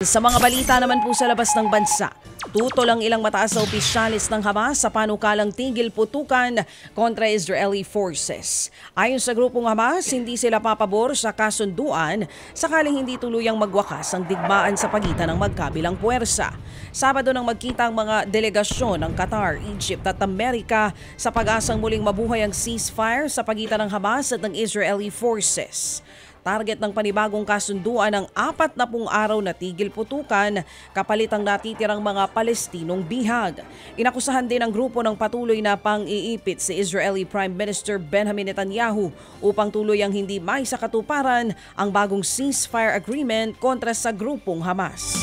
Sa mga balita naman po sa labas ng bansa, tutol ang ilang mataas na opisyalis ng Hamas sa panukalang tigil putukan kontra Israeli forces. Ayon sa grupong Hamas, hindi sila papabor sa kasunduan sakaling hindi tuluyang magwakas ang digmaan sa pagitan ng magkabilang puwersa. Sabado nang magkita ang mga delegasyon ng Qatar, Egypt at Amerika sa pag-asang muling mabuhay ang ceasefire sa pagitan ng Hamas at ng Israeli forces. Target ng panibagong kasunduan ng 40 araw na tigil putukan kapalit ang natitirang mga Palestinong bihag. Inakusahan din ang grupo ng patuloy na pang-iipit si Israeli Prime Minister Benjamin Netanyahu upang tuluyang hindi maisakatuparan ang bagong ceasefire agreement kontra sa grupong Hamas.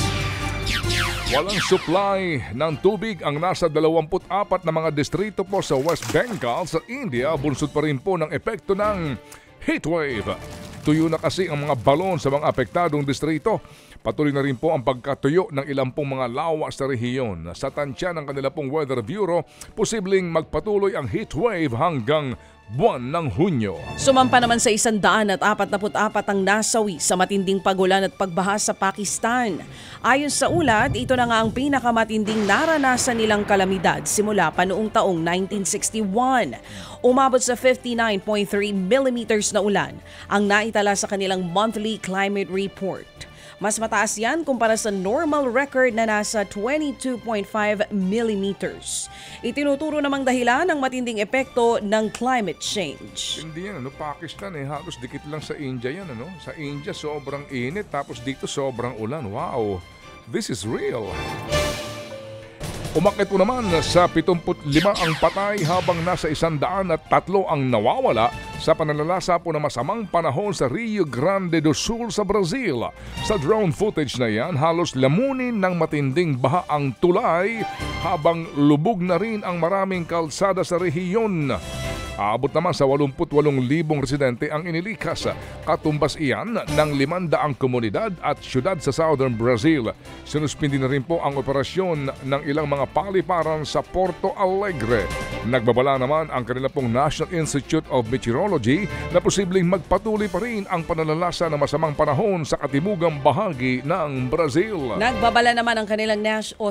Walang supply ng tubig ang nasa 24 na mga distrito po sa West Bengal sa India. Bunsod pa rin po ng epekto ng heatwave. Tuyo na kasi ang mga balon sa mga apektadong distrito. Patuloy na rin po ang pagkatuyo ng ilang pong mga lawa sa rehiyon. Sa tansya ng kanila pong Weather Bureau, posibleng magpatuloy ang heatwave hanggang buwan ng Hunyo. Sumampa naman sa 144 ang nasawi sa matinding pagulan at pagbaha sa Pakistan. Ayon sa ulat, ito na nga ang pinakamatinding naranasan nilang kalamidad simula pa noong taong 1961. Umabot sa 59.3 millimeters na ulan ang naitala sa kanilang monthly climate report. Mas mataas yan kumpara sa normal record na nasa 22.5 millimeters. Itinuturo namang dahilan ng matinding epekto ng climate change. Hindi yan, Pakistan halos dikit lang sa India yan. Sa India sobrang init tapos dito sobrang ulan. Wow, this is real. Umakyat po naman sa 75 ang patay habang nasa 103 ang nawawala sa pananalasa po ng masamang panahon sa Rio Grande do Sul sa Brazil. Sa drone footage na yan, halos lamunin ng matinding baha ang tulay habang lubog na rin ang maraming kalsada sa rehiyon. Aabot naman sa 88,000 residente ang inilikas. Katumbas iyan ng 500 komunidad at syudad sa Southern Brazil. Sinuspindi na rin po ang operasyon ng ilang mga paliparan sa Porto Alegre. Nagbabala naman ang kanila pong National Institute of Meteorology na posibleng magpatuloy pa rin ang pananalasa ng masamang panahon sa katimugang bahagi ng Brazil. Nagbabala naman ang kanilang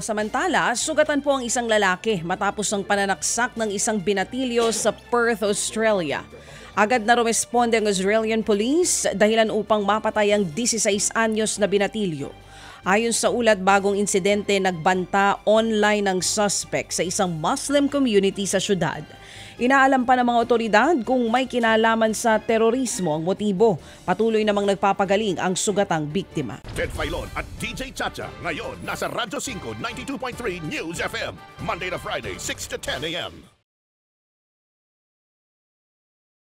samantala, sugatan po ang isang lalaki matapos ang pananaksak ng isang binatilyo sa Perth, Australia. Agad na rumesponde ang Australian Police dahilan upang mapatay ang 16 anyos na binatilyo. Ayon sa ulat, bagong insidente, nagbanta online ng suspect sa isang Muslim community sa syudad. Inaalam pa ng mga otoridad kung may kinalaman sa terorismo ang motibo. Patuloy namang nagpapagaling ang sugatang biktima. Ted Filon at DJ Chacha ngayon nasa Radyo 5 92.3 News FM Monday to Friday 6 to 10 a.m.